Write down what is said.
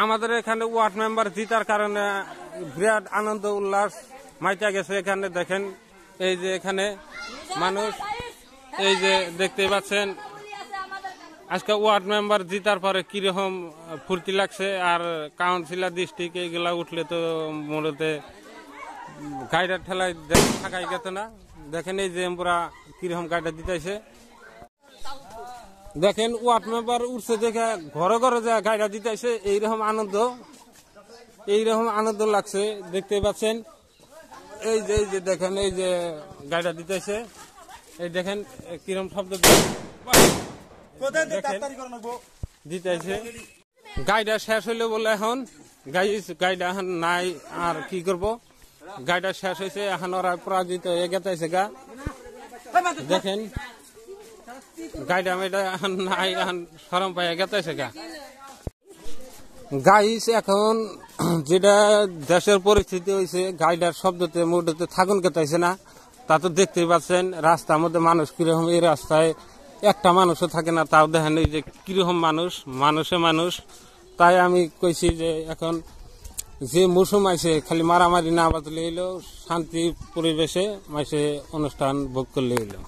আমাদের এখানে ward member জিতার কারণে বিরাট আনন্দ উল্লাস মাইটা গেছে। এখানে দেখেন এই যে এখানে মানুষ, এই যে দেখতে পাচ্ছেন আজকে ওয়ার্ড মেম্বার জিতার পরে কিরকম ফুর্তি লাগছে। আর কাউন্সিলর ডিস্ট্রিক্ট এইগুলা উঠলে তো মূলতে গাড়িটার ঠেলায় থাকাই গেত না। দেখেন এই যে পুরা কিরকম গাড়িটা দিতেছে। দেখেন ওয়ার্ড মেম্বার উঠছে দেখে ঘরে ঘরে যা গাড়িটা দিতেছে, এইরকম আনন্দ লাগছে। দেখতে পাচ্ছেন এই যে দেখেন এই যে গাড়িটা দিতেছে, এই দেখেন কিরকম শব্দ দিতেছে। গাড়িটা শেষ হইলে বলে এখন গাড়িটা এখন নাই, আর কি করব, গাড়িটা শেষ হয়েছে এখন ওরা পরাজিত হয়ে গেছে গা। দেখেন গাড়িটা মেয়েটা এখন নাই, এখন সরম পাইয়া গেছে গা। গাইস এখন যেটা দেশের পরিস্থিতি হয়েছে, গাড়িটার শব্দতে মুডতে থাকুন কেতাইছে না। তা তো দেখতেই পাচ্ছেন রাস্তার মধ্যে মানুষ কিরকম, এই রাস্তায় একটা মানুষও থাকে না, তাও দেখেন এই যে কিরকম মানুষ। তাই আমি কইছি যে এখন যে মৌসুম আইছে খালি মারামারি না বাজলে হইলো, শান্তি পরিবেশে মাইসে অনুষ্ঠান ভোগ করলে হইলো।